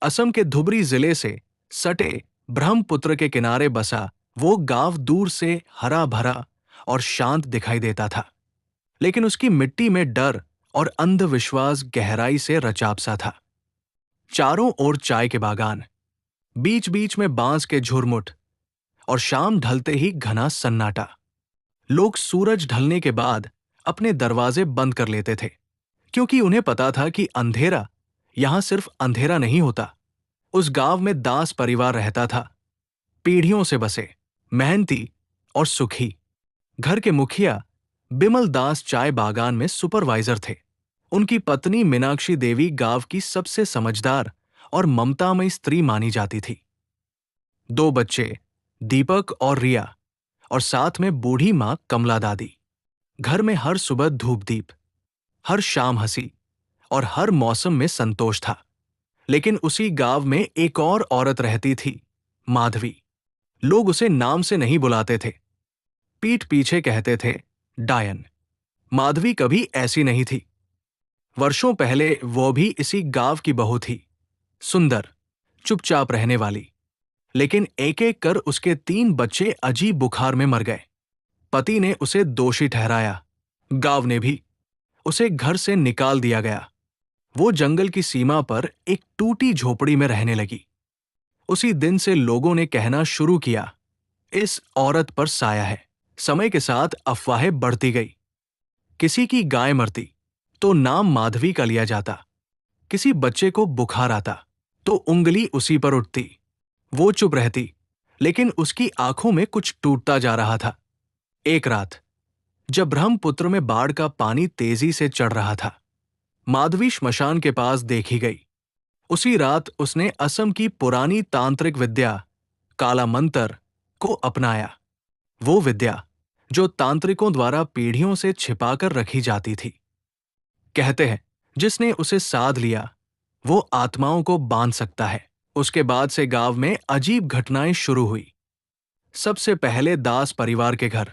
असम के धुबरी जिले से सटे ब्रह्मपुत्र के किनारे बसा वो गांव दूर से हरा भरा और शांत दिखाई देता था, लेकिन उसकी मिट्टी में डर और अंधविश्वास गहराई से रचाप सा था। चारों ओर चाय के बागान, बीच बीच में बांस के झुरमुट और शाम ढलते ही घना सन्नाटा। लोग सूरज ढलने के बाद अपने दरवाजे बंद कर लेते थे, क्योंकि उन्हें पता था कि अंधेरा यहां सिर्फ अंधेरा नहीं होता। उस गांव में दास परिवार रहता था, पीढ़ियों से बसे, मेहनती और सुखी। घर के मुखिया बिमल दास चाय बागान में सुपरवाइजर थे। उनकी पत्नी मीनाक्षी देवी गांव की सबसे समझदार और ममतामयी स्त्री मानी जाती थी। दो बच्चे, दीपक और रिया, और साथ में बूढ़ी मां कमला दादी। घर में हर सुबह धूप दीप, हर शाम हंसी और हर मौसम में संतोष था। लेकिन उसी गांव में एक और औरत रहती थी, माधवी। लोग उसे नाम से नहीं बुलाते थे, पीठ पीछे कहते थे डायन। माधवी कभी ऐसी नहीं थी। वर्षों पहले वो भी इसी गांव की बहू थी, सुंदर, चुपचाप रहने वाली। लेकिन एक एक कर उसके 3 बच्चे अजीब बुखार में मर गए। पति ने उसे दोषी ठहराया, गांव ने भी। उसे घर से निकाल दिया गया। वो जंगल की सीमा पर एक टूटी झोपड़ी में रहने लगी। उसी दिन से लोगों ने कहना शुरू किया, इस औरत पर साया है। समय के साथ अफवाहें बढ़ती गई। किसी की गाय मरती तो नाम माधवी का लिया जाता। किसी बच्चे को बुखार आता तो उंगली उसी पर उठती। वो चुप रहती, लेकिन उसकी आंखों में कुछ टूटता जा रहा था। एक रात, जब ब्रह्मपुत्र में बाढ़ का पानी तेजी से चढ़ रहा था, माधवी श्मशान के पास देखी गई। उसी रात उसने असम की पुरानी तांत्रिक विद्या, काला मंत्र, को अपनाया। वो विद्या जो तांत्रिकों द्वारा पीढ़ियों से छिपाकर रखी जाती थी। कहते हैं, जिसने उसे साध लिया वो आत्माओं को बांध सकता है। उसके बाद से गांव में अजीब घटनाएं शुरू हुई। सबसे पहले दास परिवार के घर।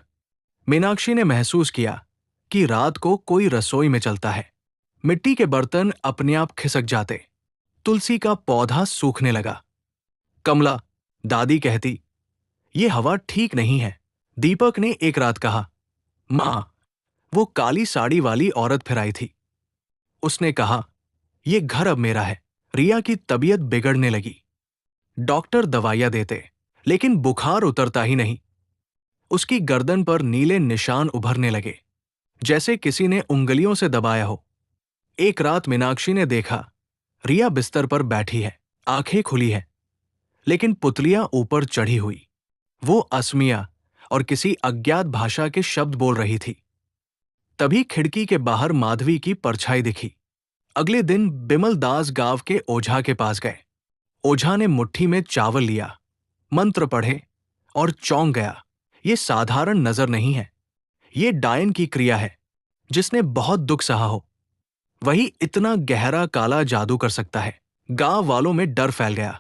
मीनाक्षी ने महसूस किया कि रात को कोई रसोई में चलता है। मिट्टी के बर्तन अपने आप खिसक जाते। तुलसी का पौधा सूखने लगा। कमला दादी कहती, ये हवा ठीक नहीं है। दीपक ने एक रात कहा, मां, वो काली साड़ी वाली औरत फिर आई थी। उसने कहा, ये घर अब मेरा है। रिया की तबीयत बिगड़ने लगी। डॉक्टर दवाइयां देते, लेकिन बुखार उतरता ही नहीं। उसकी गर्दन पर नीले निशान उभरने लगे, जैसे किसी ने उंगलियों से दबाया हो। एक रात मीनाक्षी ने देखा, रिया बिस्तर पर बैठी है, आंखें खुली है, लेकिन पुतलियां ऊपर चढ़ी हुई। वो असमिया और किसी अज्ञात भाषा के शब्द बोल रही थी। तभी खिड़की के बाहर माधवी की परछाई दिखी। अगले दिन बिमल दास गांव के ओझा के पास गए। ओझा ने मुट्ठी में चावल लिया, मंत्र पढ़े और चौंक गया। ये साधारण नजर नहीं है, ये डायन की क्रिया है। जिसने बहुत दुख सहा हो, वही इतना गहरा काला जादू कर सकता है। गांव वालों में डर फैल गया।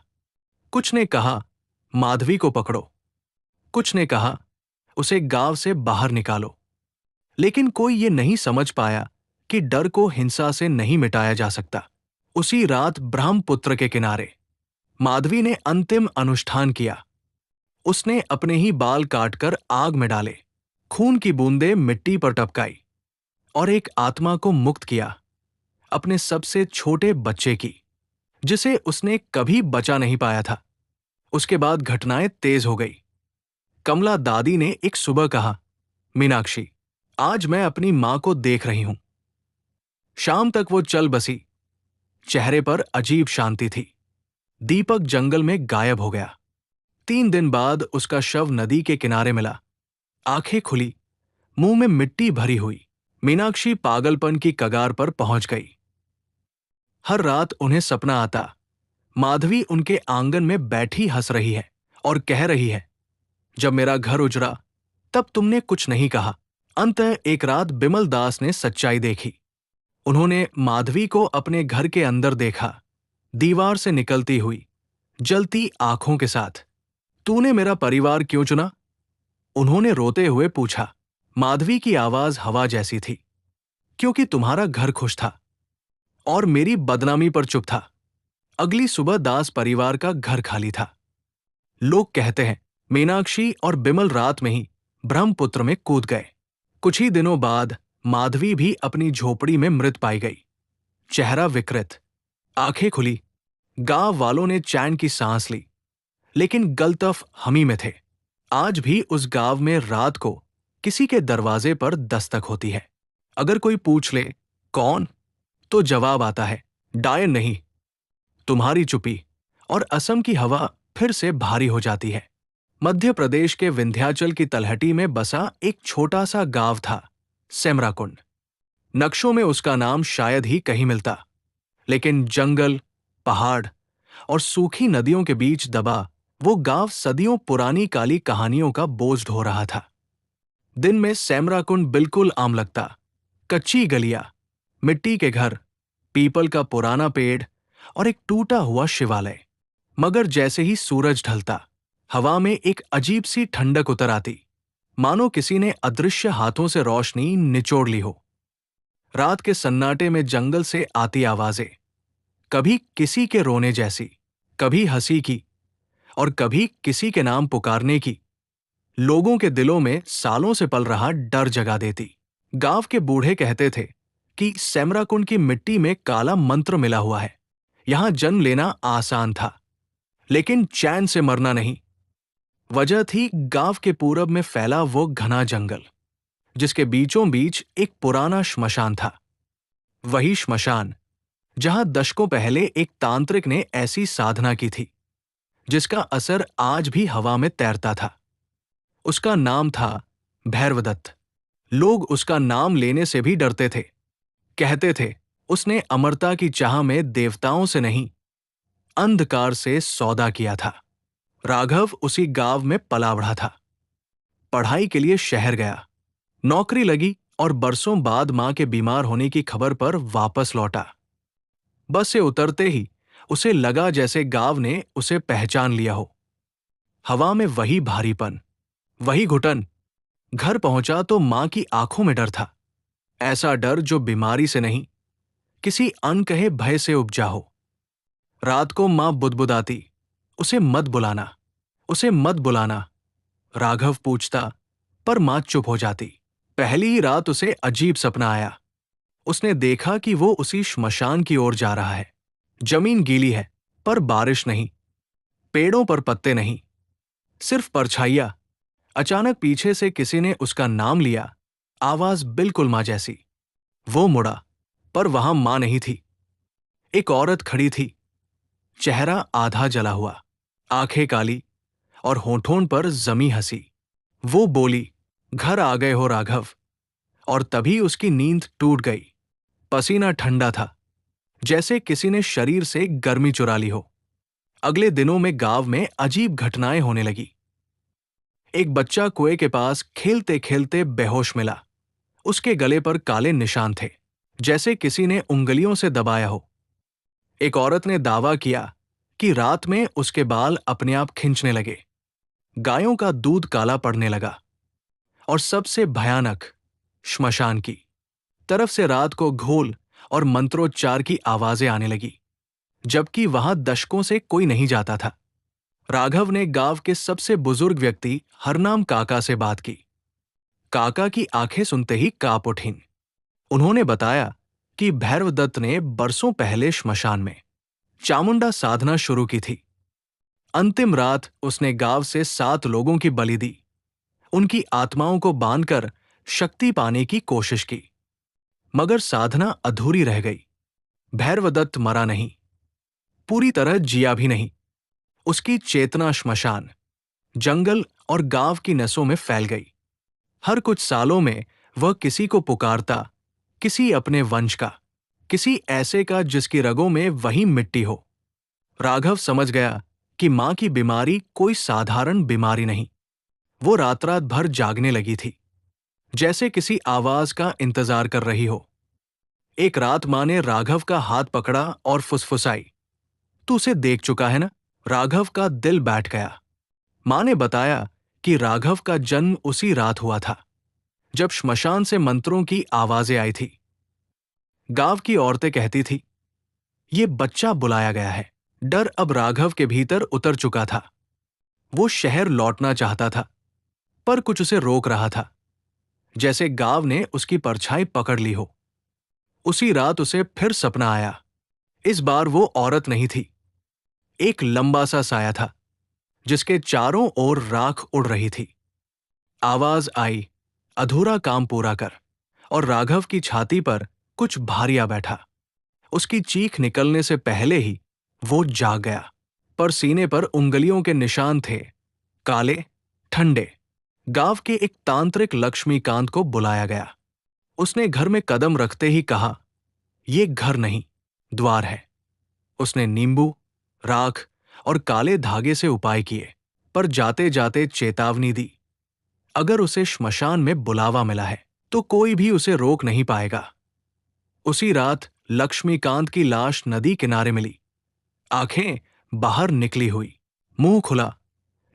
कुछ ने कहा, माधवी को पकड़ो। कुछ ने कहा, उसे गांव से बाहर निकालो। लेकिन कोई ये नहीं समझ पाया कि डर को हिंसा से नहीं मिटाया जा सकता। उसी रात ब्रह्मपुत्र के किनारे माधवी ने अंतिम अनुष्ठान किया। उसने अपने ही बाल काटकर आग में डाले, खून की बूंदें मिट्टी पर टपकाई और एक आत्मा को मुक्त किया, अपने सबसे छोटे बच्चे की, जिसे उसने कभी बचा नहीं पाया था। उसके बाद घटनाएं तेज हो गई। कमला दादी ने एक सुबह कहा, मीनाक्षी, आज मैं अपनी मां को देख रही हूं। शाम तक वो चल बसी। चेहरे पर अजीब शांति थी। दीपक जंगल में गायब हो गया। 3 दिन बाद उसका शव नदी के किनारे मिला, आंखें खुली, मुंह में मिट्टी भरी हुई। मीनाक्षी पागलपन की कगार पर पहुंच गई। हर रात उन्हें सपना आता, माधवी उनके आंगन में बैठी हंस रही है और कह रही है, जब मेरा घर उजड़ा तब तुमने कुछ नहीं कहा। अंततः एक रात बिमल दास ने सच्चाई देखी। उन्होंने माधवी को अपने घर के अंदर देखा, दीवार से निकलती हुई, जलती आंखों के साथ। तूने मेरा परिवार क्यों चुना? उन्होंने रोते हुए पूछा। माधवी की आवाज हवा जैसी थी, क्योंकि तुम्हारा घर खुश था और मेरी बदनामी पर चुप था। अगली सुबह दास परिवार का घर खाली था। लोग कहते हैं मीनाक्षी और बिमल रात में ही ब्रह्मपुत्र में कूद गए। कुछ ही दिनों बाद माधवी भी अपनी झोपड़ी में मृत पाई गई, चेहरा विकृत, आंखें खुली। गांव वालों ने चैन की सांस ली, लेकिन गलतफ हम ही में थे। आज भी उस गांव में रात को किसी के दरवाजे पर दस्तक होती है। अगर कोई पूछ ले कौन, तो जवाब आता है डायन नहीं, तुम्हारी चुप्पी। और असम की हवा फिर से भारी हो जाती है। मध्य प्रदेश के विंध्याचल की तलहटी में बसा एक छोटा सा गांव था, सेमराकुंड। नक्शों में उसका नाम शायद ही कहीं मिलता, लेकिन जंगल, पहाड़ और सूखी नदियों के बीच दबा वो गांव सदियों पुरानी काली कहानियों का बोझ ढो रहा था। दिन में सेमराकुंड बिल्कुल आम लगता। कच्ची गलियां, मिट्टी के घर, पीपल का पुराना पेड़ और एक टूटा हुआ शिवालय। मगर जैसे ही सूरज ढलता, हवा में एक अजीब सी ठंडक उतर आती, मानो किसी ने अदृश्य हाथों से रोशनी निचोड़ ली हो। रात के सन्नाटे में जंगल से आती आवाजें, कभी किसी के रोने जैसी, कभी हंसी की और कभी किसी के नाम पुकारने की, लोगों के दिलों में सालों से पल रहा डर जगा देती। गांव के बूढ़े कहते थे कि सेमराकुंड की मिट्टी में काला मंत्र मिला हुआ है। यहां जन्म लेना आसान था, लेकिन चैन से मरना नहीं। वजह थी गांव के पूरब में फैला वो घना जंगल, जिसके बीचों बीच एक पुराना श्मशान था। वही श्मशान जहां दशकों पहले एक तांत्रिक ने ऐसी साधना की थी, जिसका असर आज भी हवा में तैरता था। उसका नाम था भैरवदत्त। लोग उसका नाम लेने से भी डरते थे। कहते थे उसने अमरता की चाह में देवताओं से नहीं, अंधकार से सौदा किया था। राघव उसी गांव में पला बढ़ा था। पढ़ाई के लिए शहर गया, नौकरी लगी और बरसों बाद मां के बीमार होने की खबर पर वापस लौटा। बस से उतरते ही उसे लगा जैसे गांव ने उसे पहचान लिया हो। हवा में वही भारीपन, वही घुटन। घर पहुंचा तो मां की आंखों में डर था, ऐसा डर जो बीमारी से नहीं, किसी अनकहे भय से उपजा हो। रात को मां बुदबुदाती, उसे मत बुलाना, उसे मत बुलाना। राघव पूछता, पर मां चुप हो जाती। पहली ही रात उसे अजीब सपना आया। उसने देखा कि वो उसी श्मशान की ओर जा रहा है। जमीन गीली है, पर बारिश नहीं, पेड़ों पर पत्ते नहीं, सिर्फ परछाइयां। अचानक पीछे से किसी ने उसका नाम लिया, आवाज बिल्कुल मां जैसी। वो मुड़ा, पर वहां मां नहीं थी। एक औरत खड़ी थी, चेहरा आधा जला हुआ, आंखें काली और होठों पर जमी हंसी। वो बोली, घर आ गए हो राघव। और तभी उसकी नींद टूट गई। पसीना ठंडा था, जैसे किसी ने शरीर से गर्मी चुरा ली हो। अगले दिनों में गांव में अजीब घटनाएं होने लगी। एक बच्चा कुएं के पास खेलते खेलते बेहोश मिला। उसके गले पर काले निशान थे, जैसे किसी ने उंगलियों से दबाया हो। एक औरत ने दावा किया कि रात में उसके बाल अपने आप खिंचने लगे, गायों का दूध काला पड़ने लगा। और सबसे भयानक, श्मशान की तरफ से रात को घोल और मंत्रोच्चार की आवाजें आने लगी, जबकि वहां दशकों से कोई नहीं जाता था। राघव ने गांव के सबसे बुजुर्ग व्यक्ति हरनाम काका से बात की। काका की आंखें सुनते ही कांप उठीं। उन्होंने बताया कि भैरवदत्त ने बरसों पहले श्मशान में चामुंडा साधना शुरू की थी। अंतिम रात उसने गांव से 7 लोगों की बलि दी, उनकी आत्माओं को बांधकर शक्ति पाने की कोशिश की। मगर साधना अधूरी रह गई। भैरवदत्त मरा नहीं, पूरी तरह जिया भी नहीं। उसकी चेतना श्मशान, जंगल और गांव की नसों में फैल गई। हर कुछ सालों में वह किसी को पुकारता, किसी अपने वंश का, किसी ऐसे का जिसकी रगों में वही मिट्टी हो। राघव समझ गया कि मां की बीमारी कोई साधारण बीमारी नहीं। वो रात रात भर जागने लगी थी, जैसे किसी आवाज का इंतजार कर रही हो। एक रात मां ने राघव का हाथ पकड़ा और फुसफुसाई, तू उसे देख चुका है ना? राघव का दिल बैठ गया। मां ने बताया कि राघव का जन्म उसी रात हुआ था, जब श्मशान से मंत्रों की आवाजें आई थी। गांव की औरतें कहती थी, ये बच्चा बुलाया गया है, डर अब राघव के भीतर उतर चुका था। वो शहर लौटना चाहता था, पर कुछ उसे रोक रहा था, जैसे गांव ने उसकी परछाई पकड़ ली हो। उसी रात उसे फिर सपना आया। इस बार वो औरत नहीं थी, एक लंबा सा साया था जिसके चारों ओर राख उड़ रही थी। आवाज आई, अधूरा काम पूरा कर, और राघव की छाती पर कुछ भारी आ बैठा। उसकी चीख निकलने से पहले ही वो जाग गया, पर सीने पर उंगलियों के निशान थे, काले, ठंडे। गांव के एक तांत्रिक लक्ष्मीकांत को बुलाया गया। उसने घर में कदम रखते ही कहा, ये घर नहीं, द्वार है। उसने नींबू, राख और काले धागे से उपाय किए, पर जाते जाते चेतावनी दी, अगर उसे श्मशान में बुलावा मिला है तो कोई भी उसे रोक नहीं पाएगा। उसी रात लक्ष्मीकांत की लाश नदी किनारे मिली, आंखें बाहर निकली हुई, मुंह खुला,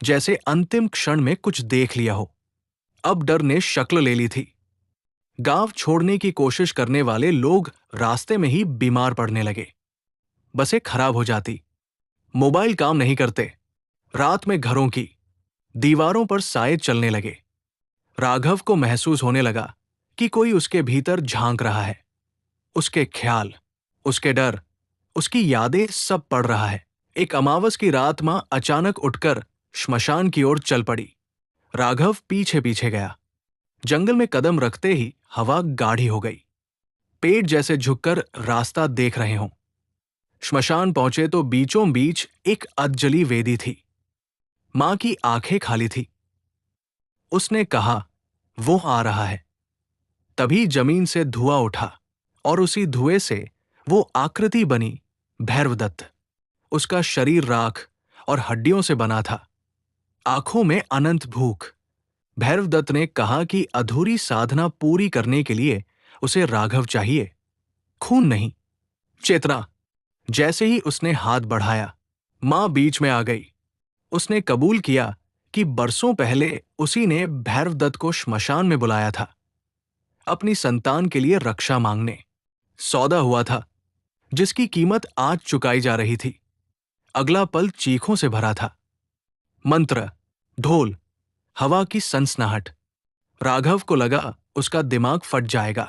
जैसे अंतिम क्षण में कुछ देख लिया हो। अब डर ने शक्ल ले ली थी। गांव छोड़ने की कोशिश करने वाले लोग रास्ते में ही बीमार पड़ने लगे। बसें खराब हो जाती, मोबाइल काम नहीं करते, रात में घरों की दीवारों पर साए चलने लगे। राघव को महसूस होने लगा कि कोई उसके भीतर झांक रहा है। उसके ख्याल, उसके डर, उसकी यादें सब पढ़ रहा है। एक अमावस की रात मां अचानक उठकर श्मशान की ओर चल पड़ी। राघव पीछे पीछे गया। जंगल में कदम रखते ही हवा गाढ़ी हो गई, पेड़ जैसे झुककर रास्ता देख रहे हों। श्मशान पहुंचे तो बीचों बीच एक अधजली वेदी थी। मां की आंखें खाली थी। उसने कहा, वो आ रहा है। तभी जमीन से धुआं उठा और उसी धुएं से वो आकृति बनी, भैरवदत्त। उसका शरीर राख और हड्डियों से बना था, आंखों में अनंत भूख। भैरवदत्त ने कहा कि अधूरी साधना पूरी करने के लिए उसे राघव चाहिए, खून नहीं, चेतना। जैसे ही उसने हाथ बढ़ाया, मां बीच में आ गई। उसने कबूल किया कि बरसों पहले उसी ने भैरवदत्त को श्मशान में बुलाया था, अपनी संतान के लिए रक्षा मांगने। सौदा हुआ था जिसकी कीमत आज चुकाई जा रही थी। अगला पल चीखों से भरा था। मंत्र, ढोल, हवा की सनसनाहट। राघव को लगा उसका दिमाग फट जाएगा।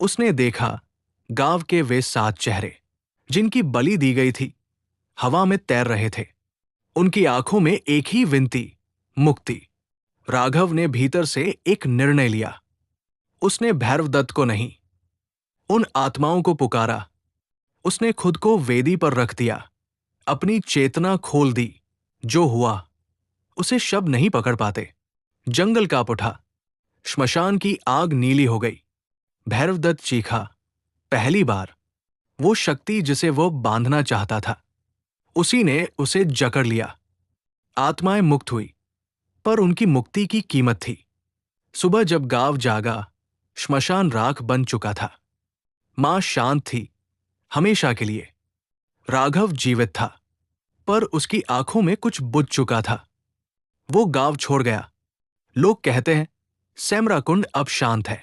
उसने देखा गांव के वे 7 चेहरे जिनकी बलि दी गई थी, हवा में तैर रहे थे। उनकी आंखों में एक ही विनती, मुक्ति। राघव ने भीतर से एक निर्णय लिया। उसने भैरवदत्त को नहीं, उन आत्माओं को पुकारा। उसने खुद को वेदी पर रख दिया, अपनी चेतना खोल दी। जो हुआ उसे शब्द नहीं पकड़ पाते। जंगल कांप उठा, श्मशान की आग नीली हो गई। भैरवदत्त चीखा, पहली बार। वो शक्ति जिसे वो बांधना चाहता था, उसी ने उसे जकड़ लिया। आत्माएं मुक्त हुई, पर उनकी मुक्ति की कीमत थी। सुबह जब गांव जागा, श्मशान राख बन चुका था। मां शांत थी, हमेशा के लिए। राघव जीवित था, पर उसकी आंखों में कुछ बुझ चुका था। वो गांव छोड़ गया। लोग कहते हैं सैमरा कुंड अब शांत है,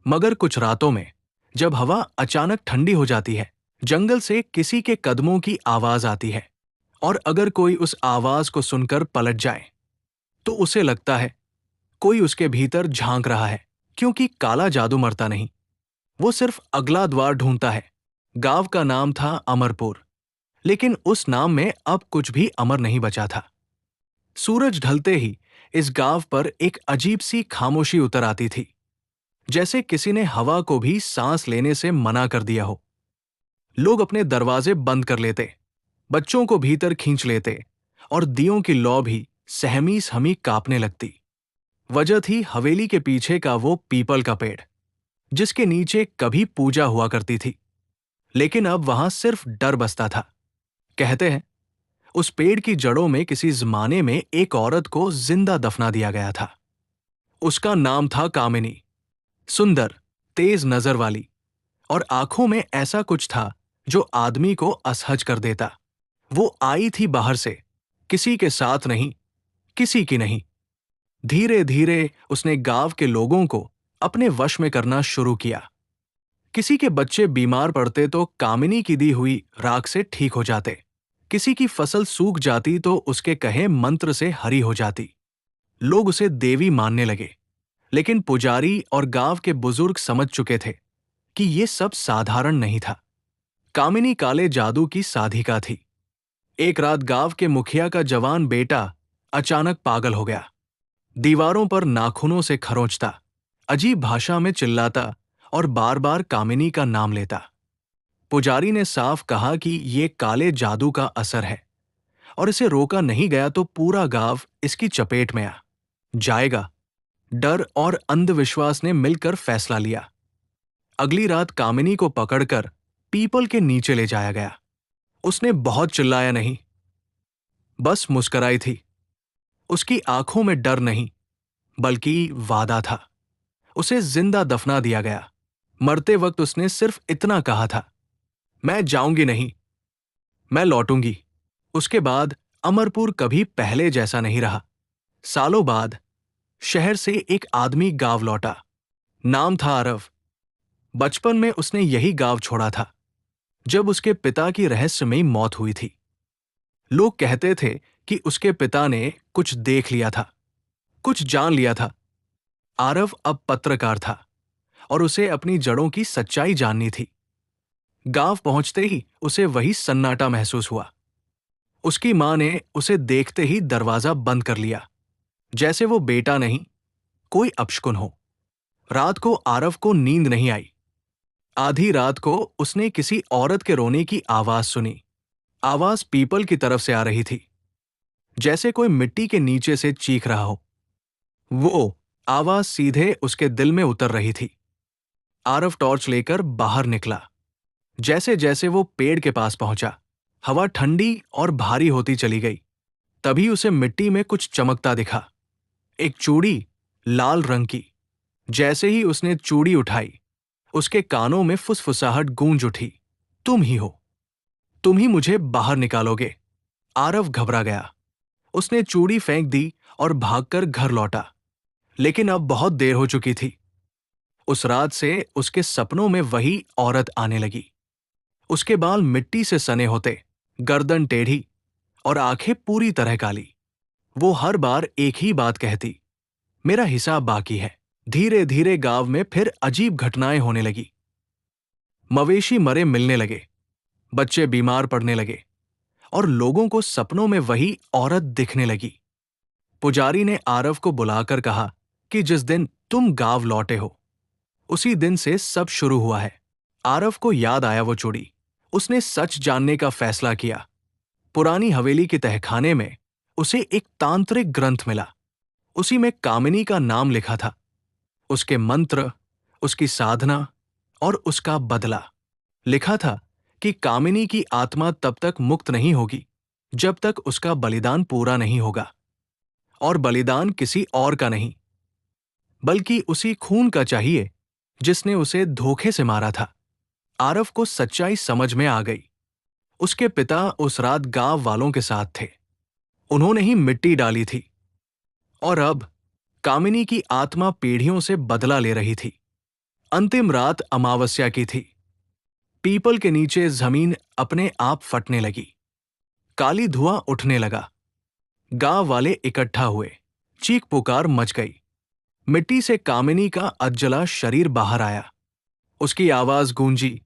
मगर कुछ रातों में जब हवा अचानक ठंडी हो जाती है, जंगल से किसी के कदमों की आवाज आती है, और अगर कोई उस आवाज को सुनकर पलट जाए तो उसे लगता है कोई उसके भीतर झांक रहा है, क्योंकि काला जादू मरता नहीं, वो सिर्फ अगला द्वार ढूंढता है। गांव का नाम था अमरपुर, लेकिन उस नाम में अब कुछ भी अमर नहीं बचा था। सूरज ढलते ही इस गांव पर एक अजीब सी खामोशी उतर आती थी, जैसे किसी ने हवा को भी सांस लेने से मना कर दिया हो। लोग अपने दरवाजे बंद कर लेते, बच्चों को भीतर खींच लेते, और दियों की लौ भी सहमी सहमी कांपने लगती। वजह थी हवेली के पीछे का वो पीपल का पेड़, जिसके नीचे कभी पूजा हुआ करती थी, लेकिन अब वहां सिर्फ डर बसता था। कहते हैं उस पेड़ की जड़ों में किसी जमाने में एक औरत को जिंदा दफना दिया गया था। उसका नाम था कामिनी। सुंदर, तेज नजर वाली, और आंखों में ऐसा कुछ था जो आदमी को असहज कर देता। वो आई थी बाहर से, किसी के साथ नहीं, किसी की नहीं। धीरे धीरे उसने गांव के लोगों को अपने वश में करना शुरू किया। किसी के बच्चे बीमार पड़ते तो कामिनी की दी हुई राख से ठीक हो जाते। किसी की फसल सूख जाती तो उसके कहे मंत्र से हरी हो जाती। लोग उसे देवी मानने लगे, लेकिन पुजारी और गांव के बुजुर्ग समझ चुके थे कि ये सब साधारण नहीं था। कामिनी काले जादू की साधिका थी। एक रात गांव के मुखिया का जवान बेटा अचानक पागल हो गया। दीवारों पर नाखूनों से खरोंचता, अजीब भाषा में चिल्लाता और बार बार कामिनी का नाम लेता। पुजारी ने साफ कहा कि ये काले जादू का असर है और इसे रोका नहीं गया तो पूरा गांव इसकी चपेट में आ जाएगा। डर और अंधविश्वास ने मिलकर फैसला लिया। अगली रात कामिनी को पकड़कर पीपल के नीचे ले जाया गया। उसने बहुत चिल्लाया नहीं, बस मुस्कुराई थी। उसकी आंखों में डर नहीं, बल्कि वादा था। उसे जिंदा दफना दिया गया। मरते वक्त उसने सिर्फ इतना कहा था, मैं जाऊंगी नहीं, मैं लौटूंगी। उसके बाद अमरपुर कभी पहले जैसा नहीं रहा। सालों बाद शहर से एक आदमी गांव लौटा। नाम था आरव। बचपन में उसने यही गांव छोड़ा था, जब उसके पिता की रहस्यमयी मौत हुई थी। लोग कहते थे कि उसके पिता ने कुछ देख लिया था, कुछ जान लिया था। आरव अब पत्रकार था और उसे अपनी जड़ों की सच्चाई जाननी थी। गांव पहुंचते ही उसे वही सन्नाटा महसूस हुआ। उसकी मां ने उसे देखते ही दरवाजा बंद कर लिया, जैसे वो बेटा नहीं, कोई अपशकुन हो। रात को आरव को नींद नहीं आई। आधी रात को उसने किसी औरत के रोने की आवाज सुनी। आवाज पीपल की तरफ से आ रही थी, जैसे कोई मिट्टी के नीचे से चीख रहा हो। वो आवाज सीधे उसके दिल में उतर रही थी। आरव टॉर्च लेकर बाहर निकला। जैसे जैसे वो पेड़ के पास पहुंचा, हवा ठंडी और भारी होती चली गई। तभी उसे मिट्टी में कुछ चमकता दिखा, एक चूड़ी, लाल रंग की। जैसे ही उसने चूड़ी उठाई, उसके कानों में फुसफुसाहट गूंज उठी, तुम ही हो, तुम ही मुझे बाहर निकालोगे। आरव घबरा गया। उसने चूड़ी फेंक दी और भागकर घर लौटा, लेकिन अब बहुत देर हो चुकी थी। उस रात से उसके सपनों में वही औरत आने लगी। उसके बाल मिट्टी से सने होते, गर्दन टेढ़ी और आंखें पूरी तरह काली। वो हर बार एक ही बात कहती, मेरा हिसाब बाकी है। धीरे धीरे गांव में फिर अजीब घटनाएं होने लगी। मवेशी मरे मिलने लगे, बच्चे बीमार पड़ने लगे और लोगों को सपनों में वही औरत दिखने लगी। पुजारी ने आरव को बुलाकर कहा कि जिस दिन तुम गांव लौटे हो, उसी दिन से सब शुरू हुआ है। आरव को याद आया वो चूड़ी। उसने सच जानने का फैसला किया। पुरानी हवेली के तहखाने में उसे एक तांत्रिक ग्रंथ मिला। उसी में कामिनी का नाम लिखा था, उसके मंत्र, उसकी साधना और उसका बदला। लिखा था कि कामिनी की आत्मा तब तक मुक्त नहीं होगी जब तक उसका बलिदान पूरा नहीं होगा। और बलिदान किसी और का नहीं, बल्कि उसी खून का चाहिए जिसने उसे धोखे से मारा था। आरव को सच्चाई समझ में आ गई। उसके पिता उस रात गांव वालों के साथ थे। उन्होंने ही मिट्टी डाली थी और अब कामिनी की आत्मा पीढ़ियों से बदला ले रही थी। अंतिम रात अमावस्या की थी। पीपल के नीचे जमीन अपने आप फटने लगी। काली धुआं उठने लगा। गांव वाले इकट्ठा हुए। चीख पुकार मच गई। मिट्टी से कामिनी का अधजला शरीर बाहर आया। उसकी आवाज गूंजी,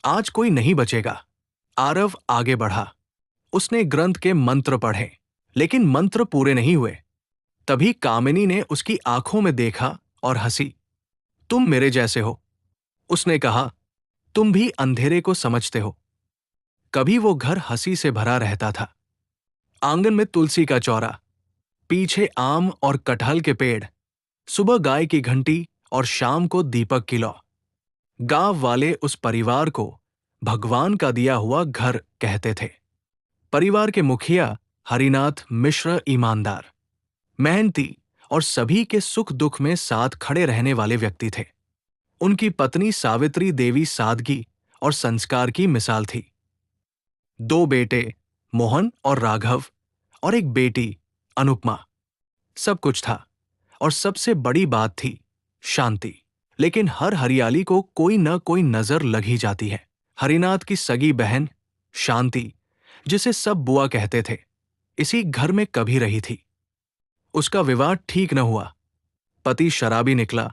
आज कोई नहीं बचेगा। आरव आगे बढ़ा। उसने ग्रंथ के मंत्र पढ़े, लेकिन मंत्र पूरे नहीं हुए। तभी कामिनी ने उसकी आंखों में देखा और हंसी। तुम मेरे जैसे हो, उसने कहा, तुम भी अंधेरे को समझते हो। कभी वो घर हंसी से भरा रहता था। आंगन में तुलसी का चौरा, पीछे आम और कटहल के पेड़, सुबह गाय की घंटी और शाम को दीपक की लौ। गांव वाले उस परिवार को भगवान का दिया हुआ घर कहते थे। परिवार के मुखिया हरिनाथ मिश्र ईमानदार, मेहनती और सभी के सुख दुख में साथ खड़े रहने वाले व्यक्ति थे। उनकी पत्नी सावित्री देवी सादगी और संस्कार की मिसाल थी। 2 बेटे मोहन और राघव और एक बेटी अनुपमा। सब कुछ था और सबसे बड़ी बात थी शांति। लेकिन हर हरियाली को कोई न कोई नजर लग ही जाती है। हरिनाथ की सगी बहन शांति जिसे सब बुआ कहते थे, इसी घर में कभी रही थी। उसका विवाह ठीक न हुआ, पति शराबी निकला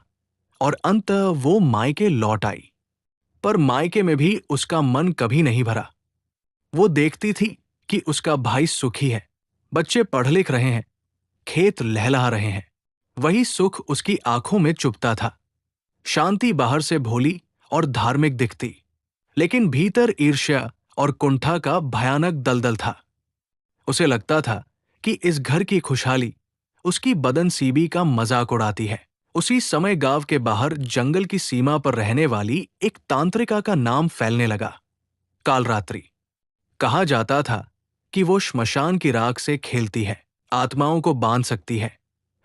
और अंततः वो मायके लौट आई। पर मायके में भी उसका मन कभी नहीं भरा। वो देखती थी कि उसका भाई सुखी है, बच्चे पढ़ लिख रहे हैं, खेत लहलहा रहे हैं। वही सुख उसकी आंखों में चुभता था। शांति बाहर से भोली और धार्मिक दिखती, लेकिन भीतर ईर्ष्या और कुंठा का भयानक दलदल था। उसे लगता था कि इस घर की खुशहाली उसकी बदनसीबी का मजाक उड़ाती है। उसी समय गांव के बाहर जंगल की सीमा पर रहने वाली एक तांत्रिका का नाम फैलने लगा, कालरात्रि। कहा जाता था कि वो श्मशान की राख से खेलती है, आत्माओं को बांध सकती है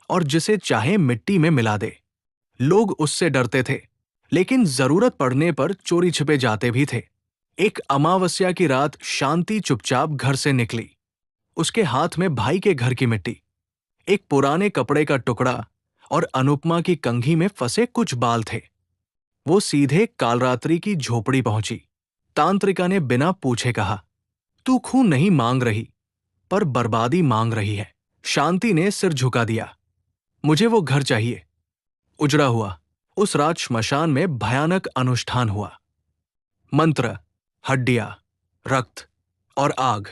और जिसे चाहे मिट्टी में मिला दे। लोग उससे डरते थे, लेकिन जरूरत पड़ने पर चोरी छिपे जाते भी थे। एक अमावस्या की रात शांति चुपचाप घर से निकली। उसके हाथ में भाई के घर की मिट्टी, एक पुराने कपड़े का टुकड़ा और अनुपमा की कंघी में फंसे कुछ बाल थे। वो सीधे कालरात्रि की झोपड़ी पहुंची। तांत्रिका ने बिना पूछे कहा, तू खून नहीं मांग रही, पर बर्बादी मांग रही है। शांति ने सिर झुका दिया। मुझे वो घर चाहिए। उजड़ा हुआ। उस रात श्मशान में भयानक अनुष्ठान हुआ। मंत्र, हड्डियां, रक्त और आग।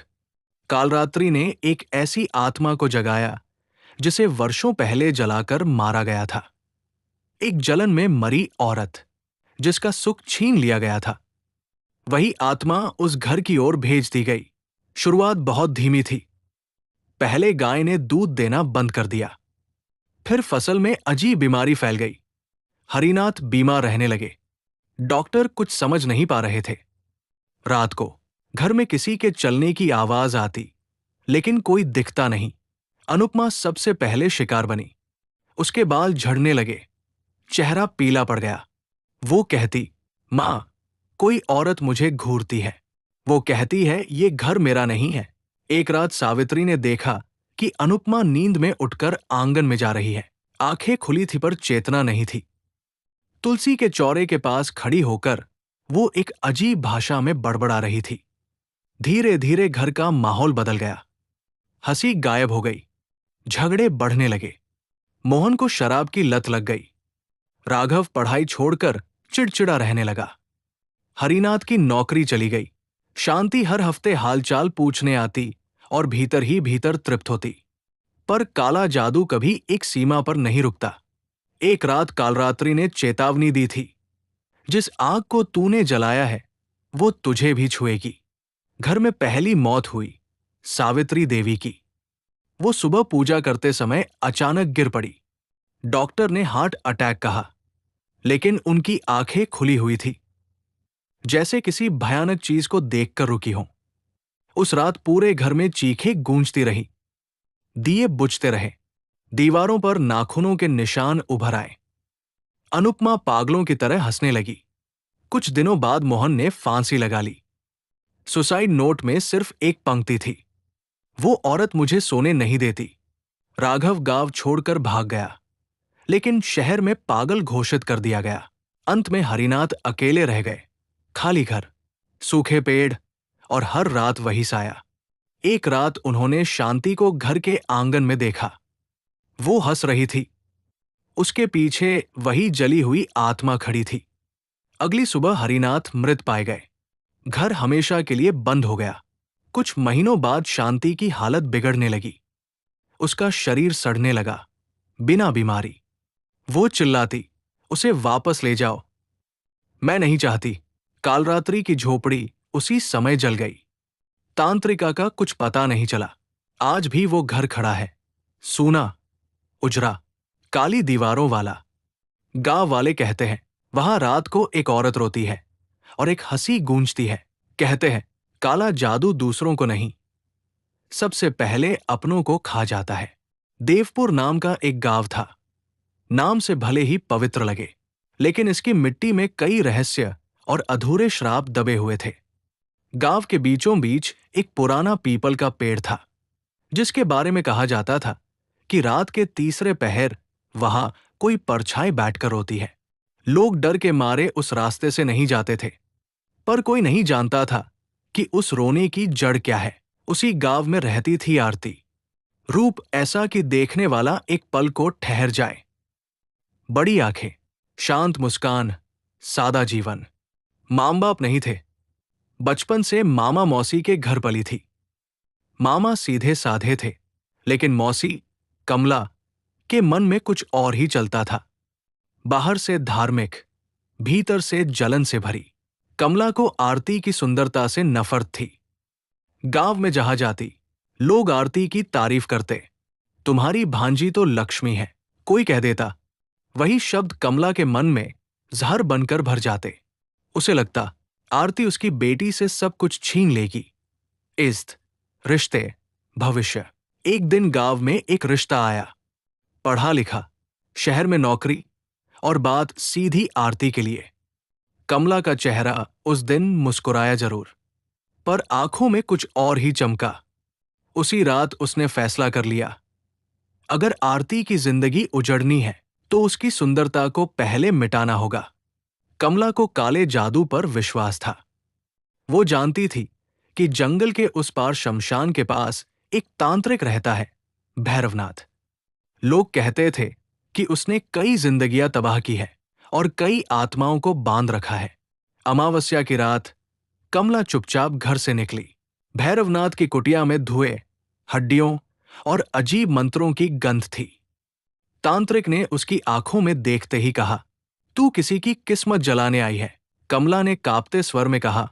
कालरात्रि ने एक ऐसी आत्मा को जगाया जिसे वर्षों पहले जलाकर मारा गया था। एक जलन में मरी औरत जिसका सुख छीन लिया गया था। वही आत्मा उस घर की ओर भेज दी गई। शुरुआत बहुत धीमी थी। पहले गाय ने दूध देना बंद कर दिया। फिर फसल में अजीब बीमारी फैल गई। हरिनाथ बीमार रहने लगे। डॉक्टर कुछ समझ नहीं पा रहे थे। रात को घर में किसी के चलने की आवाज आती, लेकिन कोई दिखता नहीं। अनुपमा सबसे पहले शिकार बनी। उसके बाल झड़ने लगे, चेहरा पीला पड़ गया। वो कहती, मां, कोई औरत मुझे घूरती है। वो कहती है, ये घर मेरा नहीं है। एक रात सावित्री ने देखा कि अनुपमा नींद में उठकर आंगन में जा रही है। आंखें खुली थी पर चेतना नहीं थी। तुलसी के चौरे के पास खड़ी होकर वो एक अजीब भाषा में बड़बड़ा रही थी। धीरे धीरे घर का माहौल बदल गया। हंसी गायब हो गई, झगड़े बढ़ने लगे। मोहन को शराब की लत लग गई। राघव पढ़ाई छोड़कर चिड़चिड़ा रहने लगा। हरिनाथ की नौकरी चली गई। शांति हर हफ्ते हालचाल पूछने आती और भीतर ही भीतर तृप्त होती। पर काला जादू कभी एक सीमा पर नहीं रुकता। एक रात कालरात्रि ने चेतावनी दी थी, जिस आग को तूने जलाया है वो तुझे भी छुएगी। घर में पहली मौत हुई, सावित्री देवी की। वो सुबह पूजा करते समय अचानक गिर पड़ी। डॉक्टर ने हार्ट अटैक कहा, लेकिन उनकी आंखें खुली हुई थी, जैसे किसी भयानक चीज को देखकर रुकी हों। उस रात पूरे घर में चीखें गूंजती रही। दिए बुझते रहे। दीवारों पर नाखूनों के निशान उभर आए। अनुपमा पागलों की तरह हंसने लगी। कुछ दिनों बाद मोहन ने फांसी लगा ली। सुसाइड नोट में सिर्फ एक पंक्ति थी, वो औरत मुझे सोने नहीं देती। राघव गांव छोड़कर भाग गया, लेकिन शहर में पागल घोषित कर दिया गया। अंत में हरिनाथ अकेले रह गए। खाली घर, सूखे पेड़ और हर रात वही साया। एक रात उन्होंने शांति को घर के आंगन में देखा। वो हंस रही थी। उसके पीछे वही जली हुई आत्मा खड़ी थी। अगली सुबह हरिनाथ मृत पाए गए। घर हमेशा के लिए बंद हो गया। कुछ महीनों बाद शांति की हालत बिगड़ने लगी। उसका शरीर सड़ने लगा, बिना बीमारी। वो चिल्लाती, उसे वापस ले जाओ। मैं नहीं चाहती। कालरात्रि की झोपड़ी उसी समय जल गई। तांत्रिका का कुछ पता नहीं चला। आज भी वो घर खड़ा है, सूना, उजरा, काली दीवारों वाला। गांव वाले कहते हैं, वहां रात को एक औरत रोती है और एक हंसी गूंजती है। कहते हैं, काला जादू दूसरों को नहीं, सबसे पहले अपनों को खा जाता है। देवपुर नाम का एक गांव था। नाम से भले ही पवित्र लगे, लेकिन इसकी मिट्टी में कई रहस्य और अधूरे श्राप दबे हुए थे। गांव के बीचों बीच एक पुराना पीपल का पेड़ था, जिसके बारे में कहा जाता था कि रात के तीसरे पहर वहां कोई परछाई बैठकर रोती है। लोग डर के मारे उस रास्ते से नहीं जाते थे, पर कोई नहीं जानता था कि उस रोने की जड़ क्या है। उसी गांव में रहती थी आरती। रूप ऐसा कि देखने वाला एक पल को ठहर जाए। बड़ी आंखें, शांत मुस्कान, सादा जीवन। माँ बाप नहीं थे। बचपन से मामा मौसी के घर पली थी। मामा सीधे साधे थे, लेकिन मौसी, कमला, के मन में कुछ और ही चलता था। बाहर से धार्मिक, भीतर से जलन से भरी। कमला को आरती की सुंदरता से नफरत थी। गांव में जहां जाती, लोग आरती की तारीफ करते। तुम्हारी भांजी तो लक्ष्मी है, कोई कह देता। वही शब्द कमला के मन में जहर बनकर भर जाते। उसे लगता आरती उसकी बेटी से सब कुछ छीन लेगी। इज्जत, रिश्ते, भविष्य। एक दिन गांव में एक रिश्ता आया। पढ़ा लिखा, शहर में नौकरी, और बात सीधी आरती के लिए। कमला का चेहरा उस दिन मुस्कुराया जरूर, पर आंखों में कुछ और ही चमका। उसी रात उसने फैसला कर लिया, अगर आरती की जिंदगी उजड़नी है तो उसकी सुंदरता को पहले मिटाना होगा। कमला को काले जादू पर विश्वास था। वो जानती थी कि जंगल के उस पार शमशान के पास एक तांत्रिक रहता है, भैरवनाथ। लोग कहते थे कि उसने कई जिंदगियां तबाह की है और कई आत्माओं को बांध रखा है। अमावस्या की रात कमला चुपचाप घर से निकली। भैरवनाथ की कुटिया में धुएं, हड्डियों और अजीब मंत्रों की गंध थी। तांत्रिक ने उसकी आंखों में देखते ही कहा, तू किसी की किस्मत जलाने आई है। कमला ने कांपते स्वर में कहा,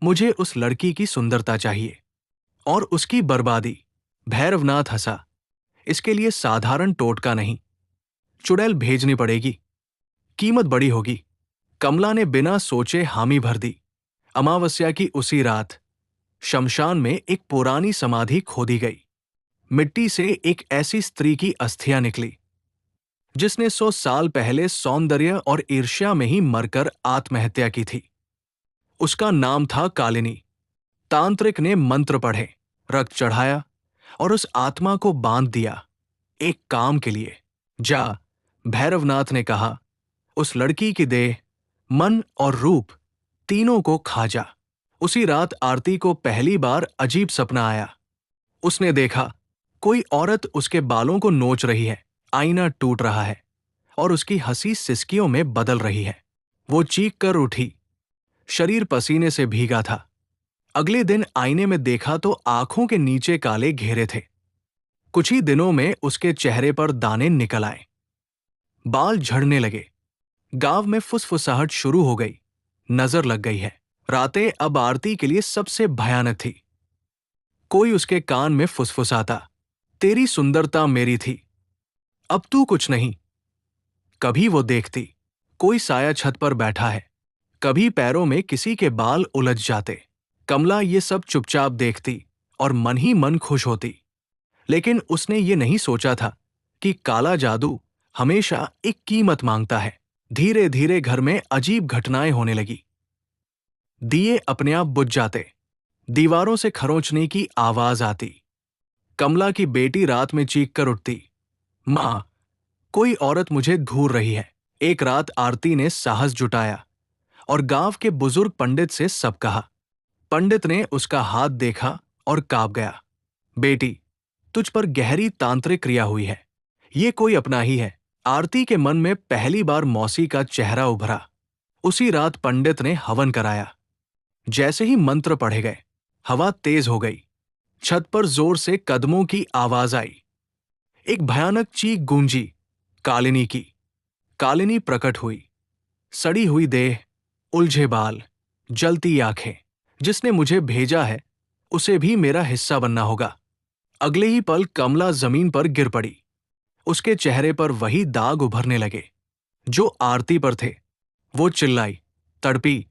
मुझे उस लड़की की सुंदरता चाहिए और उसकी बर्बादी। भैरवनाथ हंसा, इसके लिए साधारण टोटका नहीं, चुड़ैल भेजनी पड़ेगी, कीमत बड़ी होगी। कमला ने बिना सोचे हामी भर दी। अमावस्या की उसी रात शमशान में एक पुरानी समाधि खोदी गई। मिट्टी से एक ऐसी स्त्री की अस्थियां निकली जिसने 100 साल पहले सौंदर्य और ईर्ष्या में ही मरकर आत्महत्या की थी। उसका नाम था कालिनी। तांत्रिक ने मंत्र पढ़े, रक्त चढ़ाया और उस आत्मा को बांध दिया, एक काम के लिए। जा, भैरवनाथ ने कहा, उस लड़की की देह, मन और रूप तीनों को खा जा। उसी रात आरती को पहली बार अजीब सपना आया। उसने देखा कोई औरत उसके बालों को नोच रही है, आईना टूट रहा है और उसकी हंसी सिसकियों में बदल रही है। वो चीख कर उठी, शरीर पसीने से भीगा था। अगले दिन आईने में देखा तो आंखों के नीचे काले घेरे थे। कुछ ही दिनों में उसके चेहरे पर दाने निकल आए, बाल झड़ने लगे। गांव में फुसफुसाहट शुरू हो गई, नजर लग गई है। रातें अब आरती के लिए सबसे भयानक थी। कोई उसके कान में फुसफुसाता, तेरी सुंदरता मेरी थी, अब तू कुछ नहीं। कभी वो देखती कोई साया छत पर बैठा है, कभी पैरों में किसी के बाल उलझ जाते। कमला ये सब चुपचाप देखती और मन ही मन खुश होती। लेकिन उसने ये नहीं सोचा था कि काला जादू हमेशा एक कीमत मांगता है। धीरे धीरे घर में अजीब घटनाएं होने लगी। दिए अपने आप बुझ जाते, दीवारों से खरोंचने की आवाज आती। कमला की बेटी रात में चीख कर उठती, मां, कोई औरत मुझे घूर रही है। एक रात आरती ने साहस जुटाया और गांव के बुजुर्ग पंडित से सब कहा। पंडित ने उसका हाथ देखा और कांप गया। बेटी, तुझ पर गहरी तांत्रिक क्रिया हुई है, ये कोई अपना ही है। आरती के मन में पहली बार मौसी का चेहरा उभरा। उसी रात पंडित ने हवन कराया। जैसे ही मंत्र पढ़े गए, हवा तेज हो गई। छत पर जोर से कदमों की आवाज आई। एक भयानक चीख गूंजी, कालिनी की। कालिनी प्रकट हुई, सड़ी हुई देह, उलझे बाल, जलती आंखें। जिसने मुझे भेजा है उसे भी मेरा हिस्सा बनना होगा। अगले ही पल कमला जमीन पर गिर पड़ी। उसके चेहरे पर वही दाग उभरने लगे जो आरती पर थे। वो चिल्लाई, तड़पी,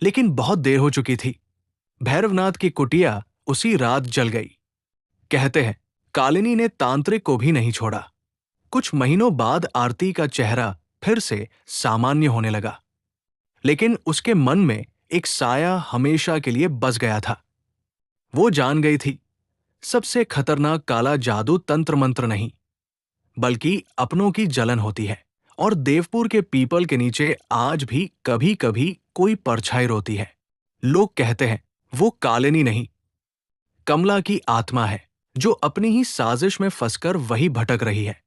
लेकिन बहुत देर हो चुकी थी। भैरवनाथ की कुटिया उसी रात जल गई। कहते हैं कालिनी ने तांत्रिक को भी नहीं छोड़ा। कुछ महीनों बाद आरती का चेहरा फिर से सामान्य होने लगा, लेकिन उसके मन में एक साया हमेशा के लिए बस गया था। वो जान गई थी, सबसे खतरनाक काला जादू तंत्र मंत्र नहीं, बल्कि अपनों की जलन होती है। और देवपुर के पीपल के नीचे आज भी कभी कभी कोई परछाई रोती है। लोग कहते हैं वो कालिनी नहीं, कमला की आत्मा है जो अपनी ही साजिश में फंसकर वही भटक रही है।